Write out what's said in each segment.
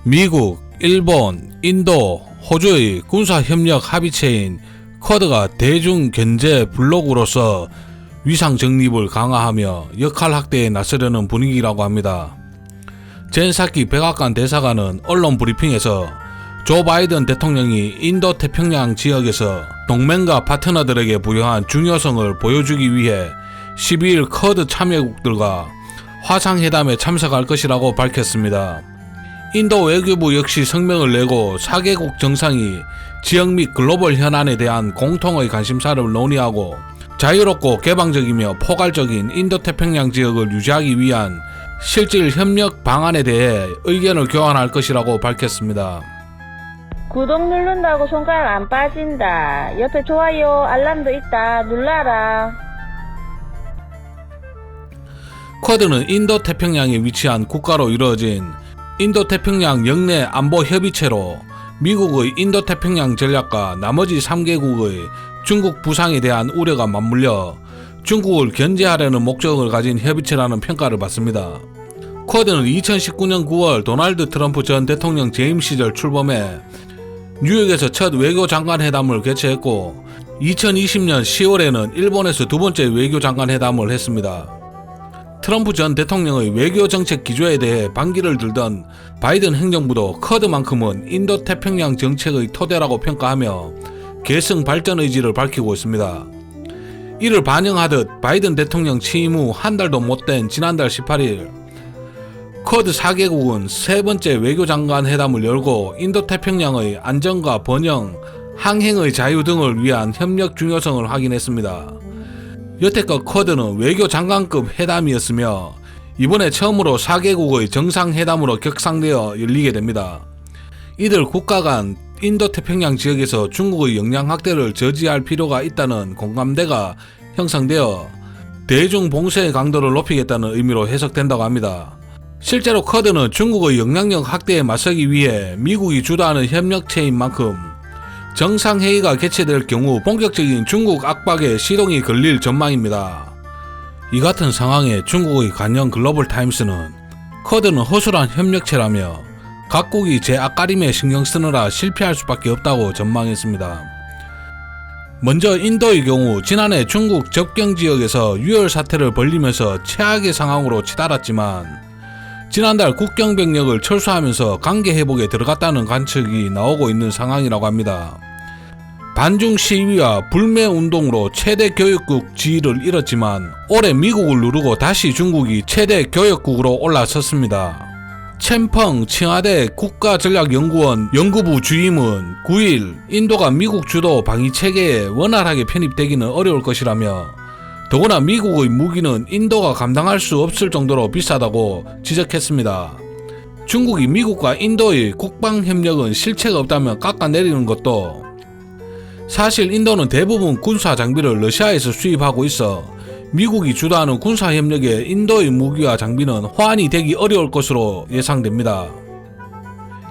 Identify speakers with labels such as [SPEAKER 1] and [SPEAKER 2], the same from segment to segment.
[SPEAKER 1] 미국, 일본, 인도, 호주의 군사협력 합의체인 쿼드가 대중 견제 블록으로서 위상 정립을 강화하며 역할 확대에 나서려는 분위기라고 합니다. 젠 사키 백악관 대사관은 언론 브리핑에서 조 바이든 대통령이 인도 태평양 지역에서 동맹과 파트너들에게 부여한 중요성을 보여주기 위해 12일 쿼드 참여국들과 화상회담에 참석할 것이라고 밝혔습니다. 인도 외교부 역시 성명을 내고 4개국 정상이 지역 및 글로벌 현안에 대한 공통의 관심사를 논의하고 자유롭고 개방적이며 포괄적인 인도태평양 지역을 유지하기 위한 실질 협력 방안에 대해 의견을 교환할 것이라고 밝혔습니다.
[SPEAKER 2] 구독 누른다고 손가락 안 빠진다. 옆에 좋아요 알람도 있다. 눌러라.
[SPEAKER 1] 쿼드는 인도태평양에 위치한 국가로 이루어진 인도태평양 영내 안보 협의체로 미국의 인도태평양 전략과 나머지 3개국의 중국 부상에 대한 우려가 맞물려 중국을 견제하려는 목적을 가진 협의체라는 평가를 받습니다. 쿼드는 2019년 9월 도널드 트럼프 전 대통령 재임 시절 출범해 뉴욕에서 첫 외교장관 회담을 개최했고 2020년 10월에는 일본에서 두 번째 외교장관 회담을 했습니다. 트럼프 전 대통령의 외교정책 기조에 대해 반기를 들던 바이든 행정부도 쿼드만큼은 인도태평양 정책의 토대라고 평가하며 계승 발전 의지를 밝히고 있습니다. 이를 반영하듯 바이든 대통령 취임 후 한 달도 못 된 지난달 18일 쿼드 4개국은 세 번째 외교장관 회담을 열고 인도태평양의 안정과 번영, 항행의 자유 등을 위한 협력 중요성을 확인했습니다. 여태껏 쿼드는 외교장관급 회담이었으며 이번에 처음으로 4개국의 정상회담으로 격상되어 열리게 됩니다. 이들 국가 간 인도태평양 지역에서 중국의 영향 확대를 저지할 필요가 있다는 공감대가 형성되어 대중 봉쇄의 강도를 높이겠다는 의미로 해석된다고 합니다. 실제로 쿼드는 중국의 영향력 확대에 맞서기 위해 미국이 주도하는 협력체인 만큼 정상회의가 개최될 경우 본격적인 중국 압박에 시동이 걸릴 전망입니다. 이 같은 상황에 중국의 관영 글로벌타임스는 쿼드는 허술한 협력체라며 각국이 제 앞가림에 신경 쓰느라 실패할 수밖에 없다고 전망했습니다. 먼저 인도의 경우 지난해 중국 접경지역에서 유혈 사태를 벌리면서 최악의 상황으로 치달았지만 지난달 국경병력을 철수하면서 관계회복에 들어갔다는 관측이 나오고 있는 상황이라고 합니다. 반중 시위와 불매운동으로 최대 교역국 지위를 잃었지만 올해 미국을 누르고 다시 중국이 최대 교역국으로 올라섰습니다. 챔펑 청와대 국가전략연구원 연구부 주임은 9일 인도가 미국 주도 방위체계에 원활하게 편입되기는 어려울 것이라며 더구나 미국의 무기는 인도가 감당할 수 없을 정도로 비싸다고 지적했습니다. 중국이 미국과 인도의 국방협력은 실체가 없다며 깎아내리는 것도 사실 인도는 대부분 군사 장비를 러시아에서 수입하고 있어 미국이 주도하는 군사협력에 인도의 무기와 장비는 호환이 되기 어려울 것으로 예상됩니다.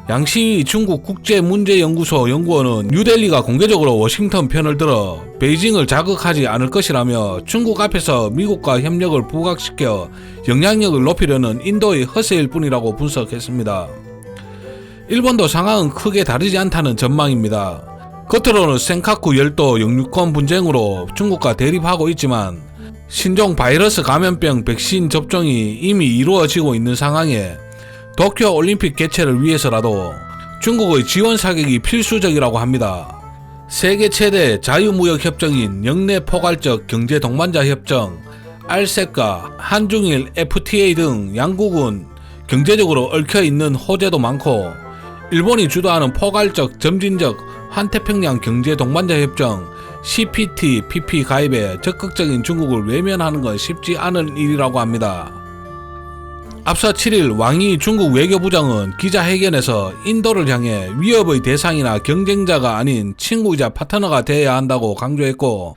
[SPEAKER 1] 양시위 중국 국제문제연구소 연구원은 뉴델리가 공개적으로 워싱턴 편을 들어 베이징을 자극하지 않을 것이라며 중국 앞에서 미국과 협력을 부각시켜 영향력을 높이려는 인도의 허세일 뿐이라고 분석했습니다. 일본도 상황은 크게 다르지 않다는 전망입니다. 겉으로는 센카쿠 열도 영유권 분쟁으로 중국과 대립하고 있지만 신종 바이러스 감염병 백신 접종이 이미 이루어지고 있는 상황에 도쿄 올림픽 개최를 위해서라도 중국의 지원 사격이 필수적이라고 합니다. 세계 최대 자유무역협정인 영내 포괄적 경제 동반자 협정 RCEP과 한중일 FTA 등 양국은 경제적으로 얽혀있는 호재도 많고 일본이 주도하는 포괄적 점진적 환태평양 경제 동반자 협정 CPTPP 가입에 적극적인 중국을 외면하는 건 쉽지 않은 일이라고 합니다. 앞서 7일 왕이 중국 외교부장은 기자회견에서 인도를 향해 위협의 대상이나 경쟁자가 아닌 친구이자 파트너가 되어야 한다고 강조했고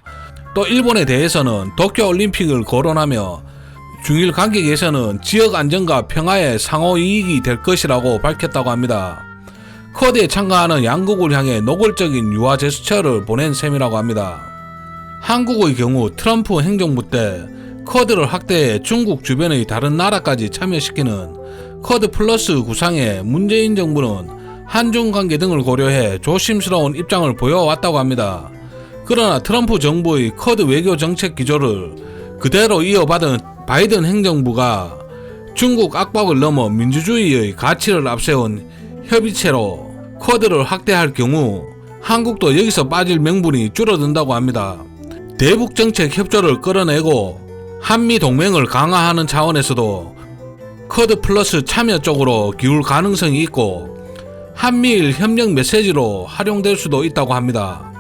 [SPEAKER 1] 또 일본에 대해서는 도쿄올림픽을 거론하며 중일 관계에서는 지역 안정과 평화에 상호 이익이 될 것이라고 밝혔다고 합니다. 쿼드에 참가하는 양국을 향해 노골적인 유화 제스처를 보낸 셈이라고 합니다. 한국의 경우 트럼프 행정부 때 쿼드를 확대해 중국 주변의 다른 나라까지 참여시키는 쿼드 플러스 구상에 문재인 정부는 한중 관계 등을 고려해 조심스러운 입장을 보여왔다고 합니다. 그러나 트럼프 정부의 쿼드 외교 정책 기조를 그대로 이어받은 바이든 행정부가 중국 압박을 넘어 민주주의의 가치를 앞세운 협의체로 쿼드를 확대할 경우 한국도 여기서 빠질 명분이 줄어든다고 합니다. 대북 정책 협조를 끌어내고 한미 동맹을 강화하는 차원에서도 쿼드 플러스 참여 쪽으로 기울 가능성이 있고 한미일 협력 메시지로 활용될 수도 있다고 합니다.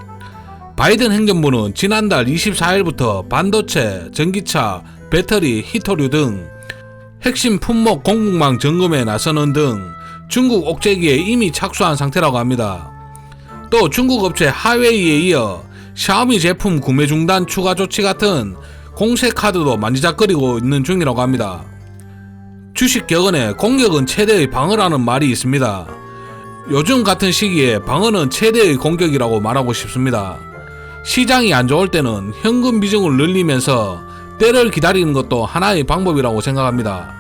[SPEAKER 1] 바이든 행정부는 지난달 24일부터 반도체, 전기차, 배터리, 히토류 등 핵심 품목 공급망 점검에 나서는 등 중국 옥죄기에 이미 착수한 상태라고 합니다. 또 중국 업체 하웨이에 이어 샤오미 제품 구매 중단 추가 조치 같은 공세 카드도 만지작거리고 있는 중이라고 합니다. 주식 격언에 공격은 최대의 방어라는 말이 있습니다. 요즘 같은 시기에 방어는 최대의 공격이라고 말하고 싶습니다. 시장이 안 좋을 때는 현금 비중을 늘리면서 때를 기다리는 것도 하나의 방법이라고 생각합니다.